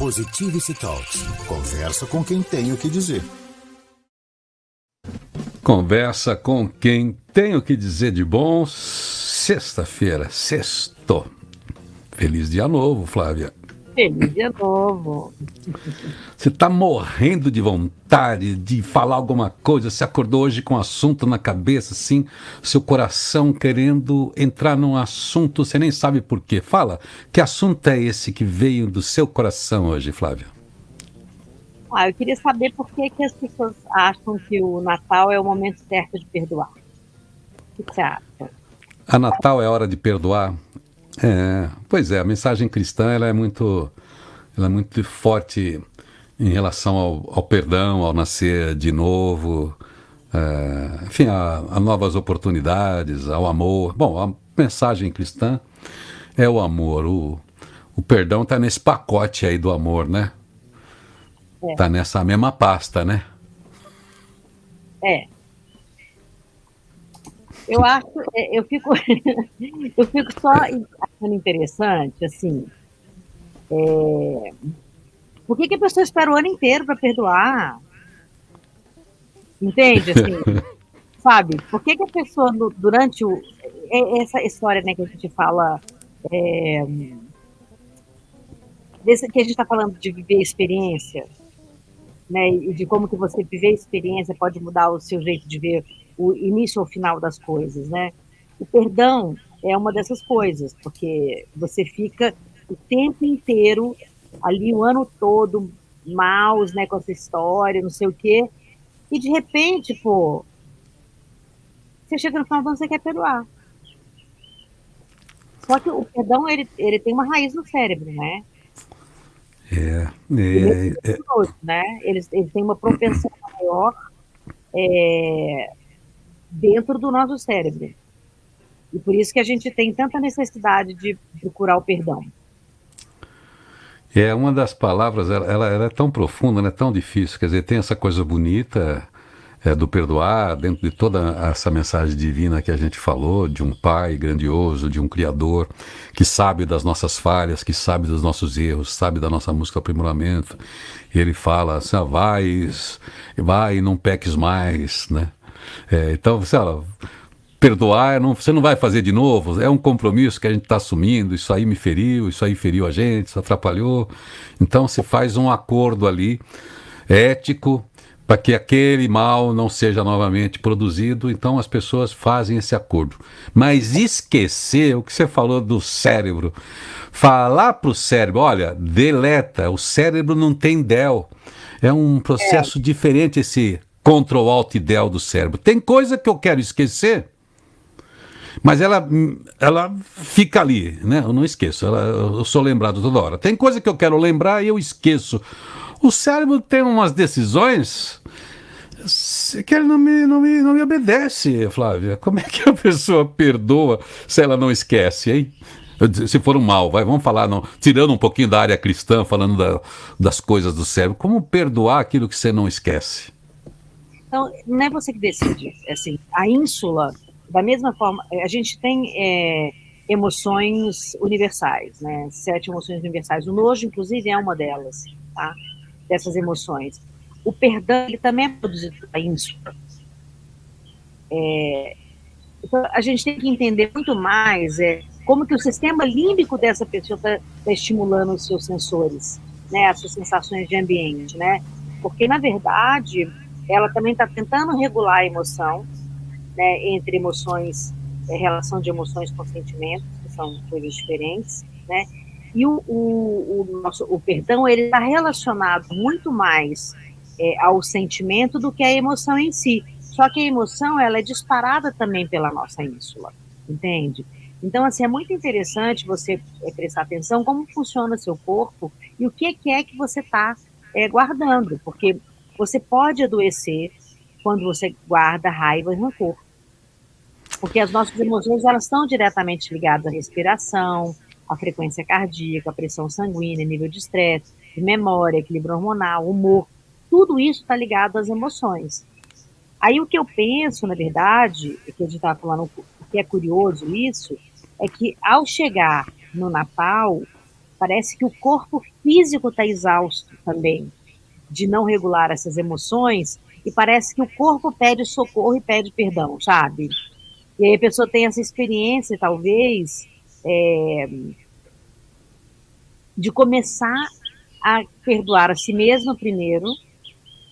Positivity Talks. Conversa com quem tem o que dizer. Conversa com quem tem o que dizer de bom. Sexta-feira, sexto. Feliz dia novo, Flávia. Feliz dia novo. Você está morrendo de vontade de falar alguma coisa? Você acordou hoje com um assunto na cabeça, assim, seu coração querendo entrar num assunto, você nem sabe por quê. Fala, que assunto é esse que veio do seu coração hoje, Flávia? Eu queria saber por que as pessoas acham que o Natal é o momento certo de perdoar. O que você acha? A Natal é hora de perdoar? Pois é, a mensagem cristã ela é muito forte em relação ao perdão, ao nascer de novo, enfim, a novas oportunidades, ao amor. Bom, a mensagem cristã é o amor. O perdão está nesse pacote aí do amor, né? Está nessa mesma pasta, né? Eu acho, eu fico só achando interessante, assim, por que a pessoa espera o ano inteiro para perdoar? Entende? Assim, sabe? Por que a pessoa, durante essa história, né, que a gente fala, que a gente está falando de viver a experiência, né, e de como que você viver a experiência pode mudar o seu jeito de ver o início ou final das coisas, né? O perdão é uma dessas coisas, porque você fica o tempo inteiro ali, o ano todo, maus, né, com essa história, não sei o quê, e de repente, você chega no final do ano, você quer perdoar. Só que o perdão, ele tem uma raiz no cérebro, né? Né? Eles têm uma propensão maior dentro do nosso cérebro. E por isso que a gente tem tanta necessidade de procurar o perdão. Uma das palavras, ela é tão profunda, né, tão difícil. Quer dizer, tem essa coisa bonita do perdoar, dentro de toda essa mensagem divina que a gente falou, de um pai grandioso, de um criador, que sabe das nossas falhas, que sabe dos nossos erros, sabe da nossa música aprimoramento. E ele fala assim, vai e não peques mais, né? Então, perdoar, você não vai fazer de novo, é um compromisso que a gente está assumindo, isso aí me feriu, isso aí feriu a gente, isso atrapalhou. Então se faz um acordo ali, ético, para que aquele mal não seja novamente produzido, então as pessoas fazem esse acordo. Mas esquecer o que você falou do cérebro, falar para o cérebro, olha, deleta, o cérebro não tem del, é um processo diferente esse Ctrl Alt Del do cérebro. Tem coisa que eu quero esquecer, mas ela fica ali, né? Eu não esqueço, eu sou lembrado toda hora. Tem coisa que eu quero lembrar e eu esqueço. O cérebro tem umas decisões que ele não me obedece, Flávia. Como é que a pessoa perdoa se ela não esquece, hein? Se for um mal, vamos falar, não, tirando um pouquinho da área cristã, falando das coisas do cérebro. Como perdoar aquilo que você não esquece? Então, não é você que decide. Assim, a ínsula, da mesma forma, a gente tem emoções universais, né? 7 emoções universais. O nojo, inclusive, é uma delas, tá? Dessas emoções. O perdão, ele também é produzido pela ínsula. Então, a gente tem que entender muito mais como que o sistema límbico dessa pessoa está estimulando os seus sensores, né? As suas sensações de ambiente, né? Porque, na verdade, ela também está tentando regular a emoção, né, entre emoções, relação de emoções com sentimentos, que são coisas diferentes, né, e o perdão, ele está relacionado muito mais ao sentimento do que à emoção em si, só que a emoção, ela é disparada também pela nossa ínsula, entende? Então, assim, é muito interessante você prestar atenção como funciona seu corpo e o que é que você está guardando, porque você pode adoecer quando você guarda raiva e rancor. Porque as nossas emoções, elas estão diretamente ligadas à respiração, à frequência cardíaca, à pressão sanguínea, nível de estresse, de memória, equilíbrio hormonal, humor. Tudo isso está ligado às emoções. Aí o que eu penso, na verdade, que a gente estava falando, o que é curioso isso, é que ao chegar no Natal, Parece que o corpo físico está exausto também, de não regular essas emoções, e parece que o corpo pede socorro e pede perdão, sabe? E aí a pessoa tem essa experiência, talvez, de começar a perdoar a si mesma primeiro,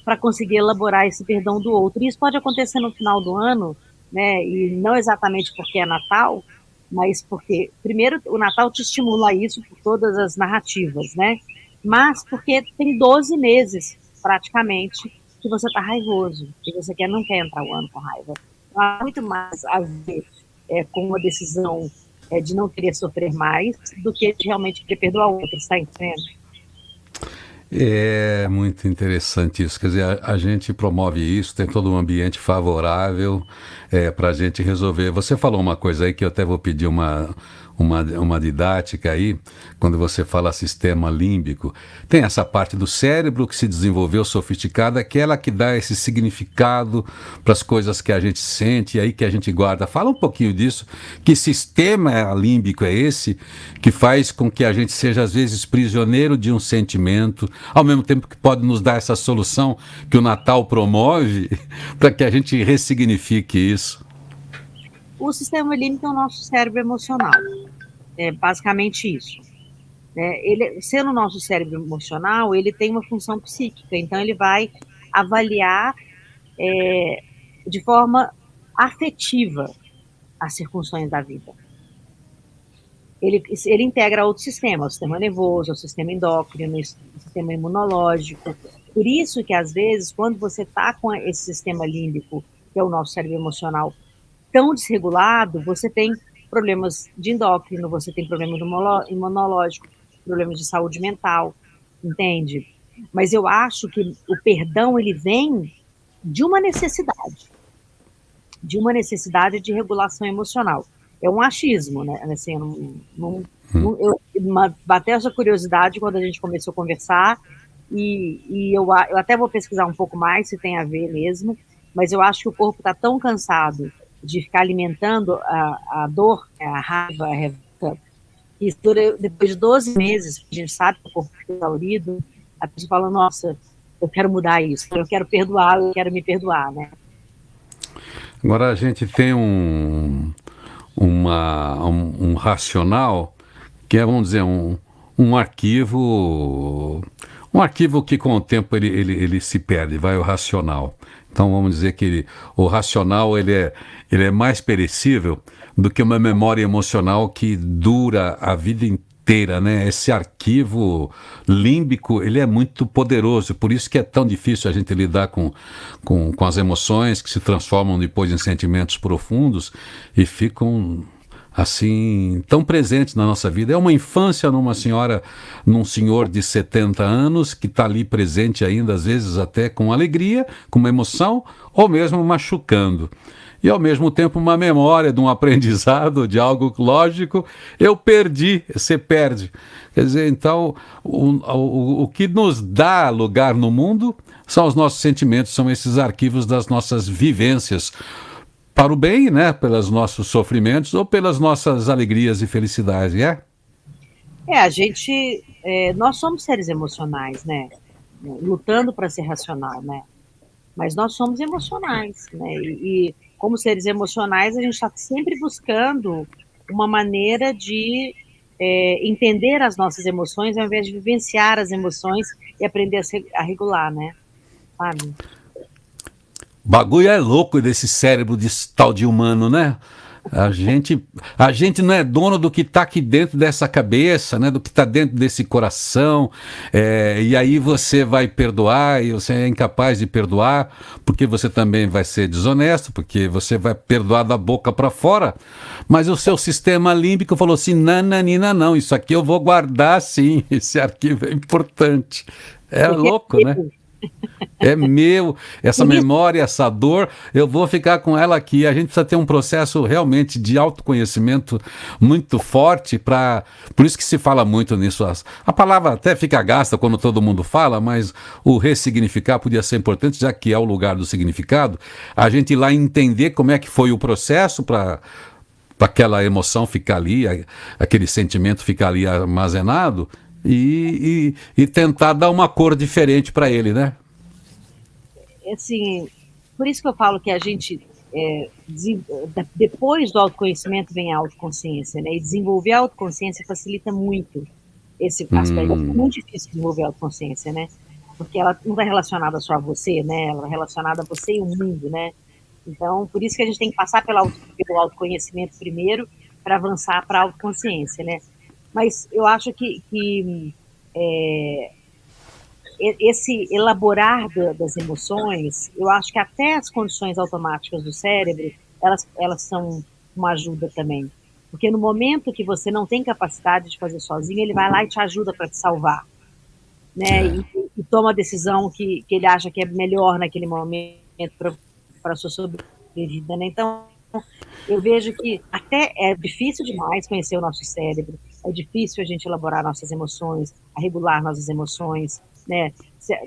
para conseguir elaborar esse perdão do outro. E isso pode acontecer no final do ano, né? E não exatamente porque é Natal, mas porque, primeiro, o Natal te estimula a isso por todas as narrativas, né? Mas porque tem 12 meses, praticamente, que você está raivoso, que você não quer entrar o ano com raiva. Então, há muito mais a ver com uma decisão de não querer sofrer mais do que de realmente querer perdoar o outro, está entendendo? É muito interessante isso, quer dizer, a gente promove isso, tem todo um ambiente favorável para a gente resolver. Você falou uma coisa aí que eu até vou pedir uma didática aí, quando você fala sistema límbico, tem essa parte do cérebro que se desenvolveu sofisticada, aquela que dá esse significado para as coisas que a gente sente e aí que a gente guarda. Fala um pouquinho disso, que sistema límbico é esse que faz com que a gente seja às vezes prisioneiro de um sentimento, ao mesmo tempo que pode nos dar essa solução que o Natal promove para que a gente ressignifique isso. O sistema límbico é o nosso cérebro emocional. É basicamente isso. Ele, sendo o nosso cérebro emocional, ele tem uma função psíquica, então ele vai avaliar de forma afetiva as circunstâncias da vida. Ele integra outro sistema, o sistema nervoso, o sistema endócrino, o sistema imunológico. Por isso que, às vezes, quando você está com esse sistema límbico, que é o nosso cérebro emocional, tão desregulado, você tem problemas de endócrino, você tem problemas imunológico, problemas de saúde mental, entende? Mas eu acho que o perdão, ele vem de uma necessidade de regulação emocional. É um achismo, né? Assim, eu bateu essa curiosidade quando a gente começou a conversar, e eu até vou pesquisar um pouco mais se tem a ver mesmo, mas eu acho que o corpo está tão cansado de ficar alimentando a dor, a raiva, a revolta, e depois de 12 meses, a gente sabe que o corpo fica exaurido, a pessoa fala, nossa, eu quero mudar isso, eu quero perdoar, eu quero me perdoar, né? Agora a gente tem um racional que é, vamos dizer, um arquivo que com o tempo ele se perde, vai o racional. Então vamos dizer que o racional ele é mais perecível do que uma memória emocional que dura a vida inteira, né? Esse arquivo límbico ele é muito poderoso, por isso que é tão difícil a gente lidar com as emoções que se transformam depois em sentimentos profundos e ficam assim, tão presentes na nossa vida. É uma infância num senhor de 70 anos que está ali presente ainda, às vezes até com alegria, com uma emoção, ou mesmo machucando. E ao mesmo tempo uma memória de um aprendizado, de algo lógico, eu perdi, você perde. Quer dizer, então, o que nos dá lugar no mundo são os nossos sentimentos, são esses arquivos das nossas vivências, para o bem, né, pelos nossos sofrimentos ou pelas nossas alegrias e felicidades, nós somos seres emocionais, né, lutando para ser racional, né, mas nós somos emocionais, né, e como seres emocionais a gente está sempre buscando uma maneira de entender as nossas emoções ao invés de vivenciar as emoções e aprender a regular, né, sabe? Bagulho é louco desse cérebro desse tal de humano, né? A gente não é dono do que está aqui dentro dessa cabeça, né? Do que está dentro desse coração. E aí você vai perdoar e você é incapaz de perdoar porque você também vai ser desonesto, porque você vai perdoar da boca para fora. Mas o seu sistema límbico falou assim, nananina, não, isso aqui eu vou guardar sim, esse arquivo é importante. É louco, né? É meu, essa memória, essa dor, eu vou ficar com ela aqui. A gente precisa ter um processo realmente de autoconhecimento muito forte por isso que se fala muito nisso. A palavra até fica gasta quando todo mundo fala, mas o ressignificar podia ser importante, já que é o lugar do significado, a gente ir lá entender como é que foi o processo para aquela emoção ficar ali, aquele sentimento ficar ali armazenado e tentar dar uma cor diferente para ele, né? Assim, por isso que eu falo que a gente, depois do autoconhecimento vem a autoconsciência, né? E desenvolver a autoconsciência facilita muito esse aspecto. É muito difícil desenvolver a autoconsciência, né? Porque ela não está relacionada só a você, né? Ela é relacionada a você e o mundo, né? Então, por isso que a gente tem que passar pelo autoconhecimento primeiro para avançar para a autoconsciência, né? Mas eu acho que esse elaborar das emoções, eu acho que até as condições automáticas do cérebro, elas são uma ajuda também. Porque no momento que você não tem capacidade de fazer sozinho, ele vai lá e te ajuda para te salvar, né? E toma a decisão que ele acha que é melhor naquele momento para a sua sobrevida, né? Então, eu vejo que até é difícil demais conhecer o nosso cérebro, é difícil a gente elaborar nossas emoções, a regular nossas emoções, né?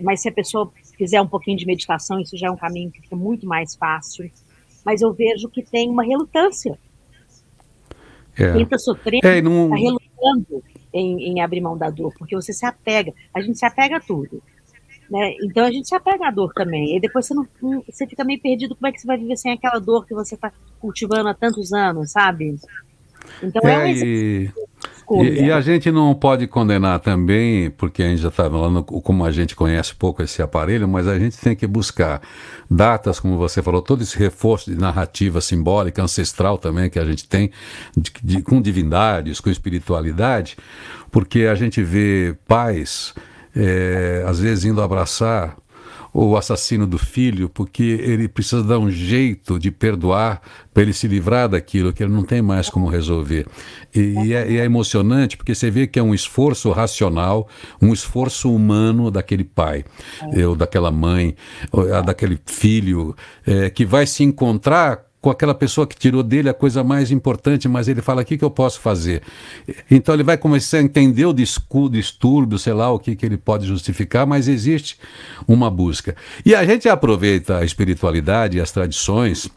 Mas se a pessoa fizer um pouquinho de meditação, isso já é um caminho que fica muito mais fácil. Mas eu vejo que tem uma relutância. Quem está sofrendo está relutando em abrir mão da dor, porque você se apega, a gente se apega a tudo, né? Então a gente se apega à dor também, e depois você fica meio perdido, como é que você vai viver sem aquela dor que você está cultivando há tantos anos, sabe? Então é um exercício. E a gente não pode condenar também, porque a gente já está falando como a gente conhece pouco esse aparelho, mas a gente tem que buscar datas, como você falou, todo esse reforço de narrativa simbólica, ancestral também que a gente tem, com divindades, com espiritualidade, porque a gente vê pais, às vezes, indo abraçar o assassino do filho, porque ele precisa dar um jeito de perdoar para ele se livrar daquilo que ele não tem mais como resolver. E é emocionante porque você vê que é um esforço racional, um esforço humano daquele pai, ou daquela mãe, ou daquele filho, que vai se encontrar com aquela pessoa que tirou dele a coisa mais importante, mas ele fala, o que eu posso fazer? Então ele vai começar a entender o distúrbio, sei lá, o que ele pode justificar, mas existe uma busca. E a gente aproveita a espiritualidade e as tradições,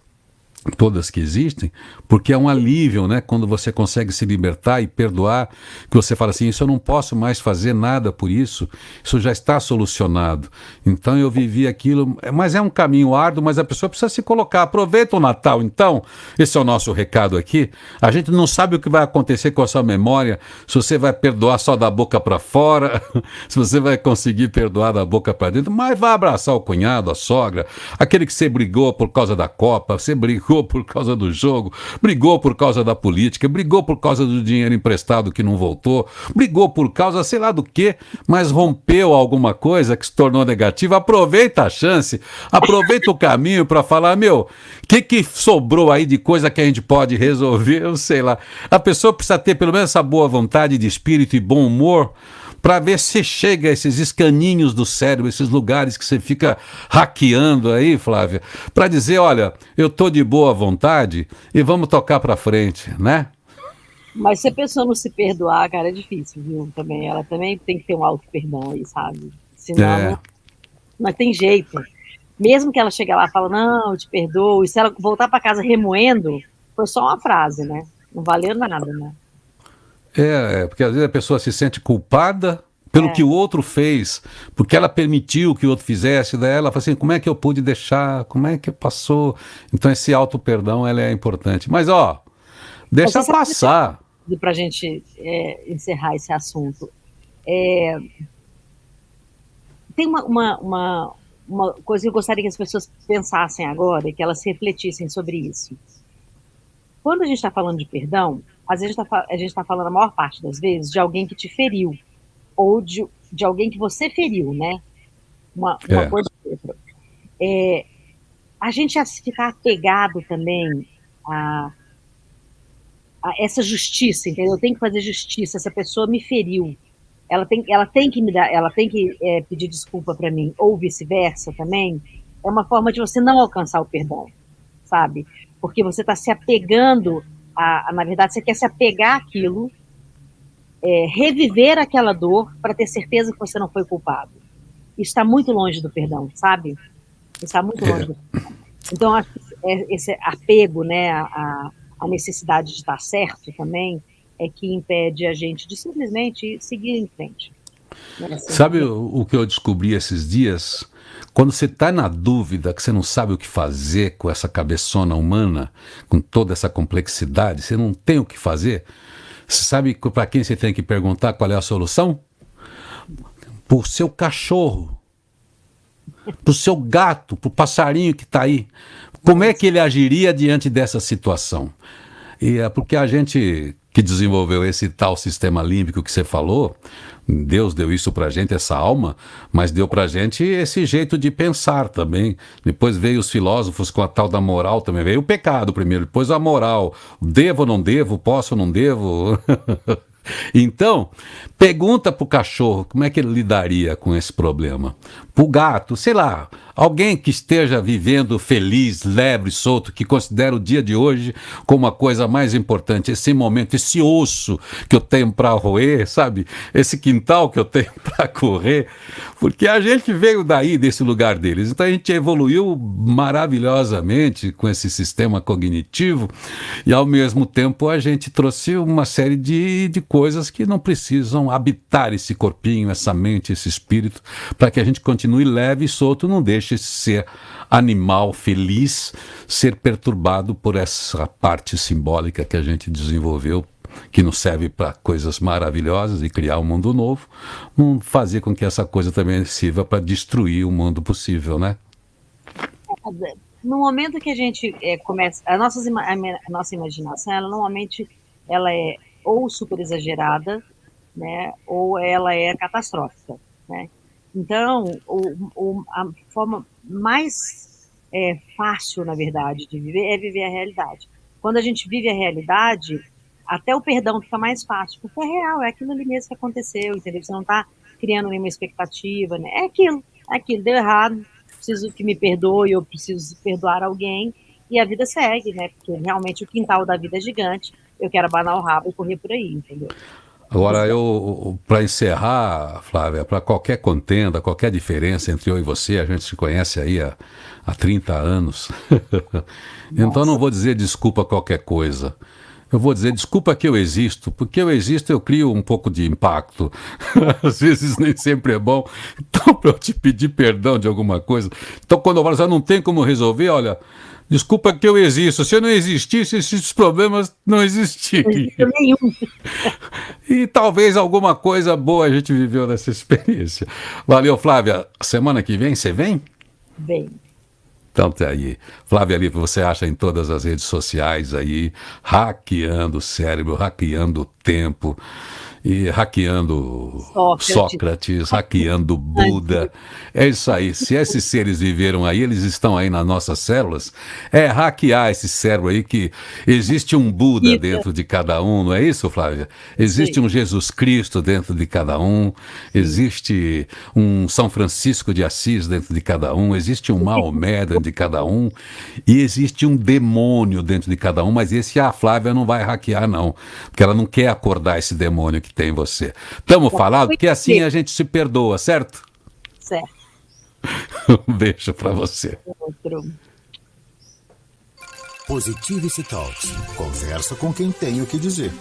todas que existem, porque é um alívio, né? Quando você consegue se libertar e perdoar, que você fala assim, isso eu não posso mais fazer nada por isso, isso já está solucionado. Então eu vivi aquilo, mas é um caminho árduo, mas a pessoa precisa se colocar. Aproveita o Natal, então, esse é o nosso recado aqui. A gente não sabe o que vai acontecer com a sua memória, se você vai perdoar só da boca para fora, se você vai conseguir perdoar da boca para dentro, mas vai abraçar o cunhado, a sogra, aquele que você brigou por causa da Copa, você brigou por causa do jogo, brigou por causa da política, brigou por causa do dinheiro emprestado que não voltou, brigou por causa sei lá do quê, mas rompeu alguma coisa que se tornou negativa. Aproveita a chance, aproveita o caminho para falar, o que sobrou aí de coisa que a gente pode resolver, eu sei lá. A pessoa precisa ter pelo menos essa boa vontade de espírito e bom humor para ver se chega a esses escaninhos do cérebro, esses lugares que você fica hackeando aí, Flávia, para dizer, olha, eu tô de boa vontade e vamos tocar para frente, né? Mas se a pessoa não se perdoar, cara, é difícil, viu? Também, ela também tem que ter um auto-perdão aí, sabe? Senão não tem jeito. Mesmo que ela chegue lá e fale, não, eu te perdoo, e se ela voltar para casa remoendo, foi só uma frase, né? Não valeu nada, né? Porque às vezes a pessoa se sente culpada pelo que o outro fez, porque ela permitiu que o outro fizesse, daí ela fala assim, como é que eu pude deixar, como é que passou? Então esse auto-perdão, ela é importante. Mas, deixa passar. Para a gente encerrar esse assunto, tem uma coisa que eu gostaria que as pessoas pensassem agora, que elas refletissem sobre isso. Quando a gente está falando de perdão, às vezes a gente está falando, a maior parte das vezes, de alguém que te feriu, ou de alguém que você feriu, né? Uma coisa ou outra. A gente ia ficar apegado também a essa justiça, entendeu? Eu tenho que fazer justiça, essa pessoa me feriu. Ela tem que me dar, ela tem que pedir desculpa para mim, ou vice-versa também. É uma forma de você não alcançar o perdão, sabe? Porque você está se apegando na verdade, você quer se apegar àquilo, reviver aquela dor para ter certeza que você não foi culpado. Isso está muito longe do perdão, sabe? Isso está muito longe do perdão. Então, acho que esse apego, né, a necessidade de estar certo também é que impede a gente de simplesmente seguir em frente. Né? Sabe o que eu descobri esses dias? Quando você está na dúvida, que você não sabe o que fazer com essa cabeçona humana, com toda essa complexidade, você não tem o que fazer, você sabe para quem você tem que perguntar qual é a solução? Para o seu cachorro, para o seu gato, para o passarinho que está aí. Como é que ele agiria diante dessa situação? E é porque a gente que desenvolveu esse tal sistema límbico que você falou, Deus deu isso pra gente, essa alma, mas deu pra gente esse jeito de pensar também. Depois veio os filósofos com a tal da moral também. Veio o pecado primeiro, depois a moral. Devo ou não devo? Posso ou não devo? Então, pergunta pro cachorro como é que ele lidaria com esse problema. Pro gato, sei lá, alguém que esteja vivendo feliz, leve, solto, que considera o dia de hoje como a coisa mais importante, esse momento, esse osso que eu tenho para roer, sabe? Esse quintal que eu tenho para correr, porque a gente veio daí, desse lugar deles. Então a gente evoluiu maravilhosamente com esse sistema cognitivo e ao mesmo tempo a gente trouxe uma série de coisas que não precisam habitar esse corpinho, essa mente, esse espírito, para que a gente continue leve e solto, não deixe esse ser animal feliz ser perturbado por essa parte simbólica que a gente desenvolveu, que nos serve para coisas maravilhosas e criar um mundo novo, não fazer com que essa coisa também sirva para destruir o mundo possível, né? No momento que a gente começa, a nossa imaginação, ela normalmente ela é ou super exagerada, né, ou ela é catastrófica, né? Então, a forma mais fácil, na verdade, de viver é viver a realidade. Quando a gente vive a realidade, até o perdão fica mais fácil, porque é real, é aquilo ali mesmo que aconteceu, entendeu? Você não está criando nenhuma expectativa, né? É aquilo, deu errado, preciso que me perdoe, eu preciso perdoar alguém, e a vida segue, né? Porque realmente o quintal da vida é gigante, eu quero abanar o rabo e correr por aí, entendeu? Agora, para encerrar, Flávia, para qualquer contenda, qualquer diferença entre eu e você, a gente se conhece aí há 30 anos. Então não vou dizer desculpa qualquer coisa. Eu vou dizer desculpa que eu existo, porque eu existo eu crio um pouco de impacto. Às vezes nem sempre é bom. Então, para eu te pedir perdão de alguma coisa. Então, quando eu falo assim, não tem como resolver, olha, desculpa que eu existo. Se eu não existisse, esses problemas não existiriam. Nenhum. E talvez alguma coisa boa a gente viveu nessa experiência. Valeu, Flávia. Semana que vem, você vem? Bem. Então tá aí. Flávia Lippe, você acha em todas as redes sociais aí, hackeando o cérebro, hackeando o tempo, e hackeando Sócrates, hackeando Buda. É isso aí. Se esses seres viveram aí, eles estão aí nas nossas células, é hackear esse cérebro aí, que existe um Buda dentro de cada um, não é isso, Flávia? Existe um Jesus Cristo dentro de cada um, existe um São Francisco de Assis dentro de cada um, existe um Maomé dentro de cada um, e existe um demônio dentro de cada um, mas esse a Flávia não vai hackear não, porque ela não quer acordar esse demônio que tem em você. Estamos falando? Porque assim a gente se perdoa, certo? Certo. Um beijo para você. Outro. Positivity Talks. Conversa com quem tem o que dizer.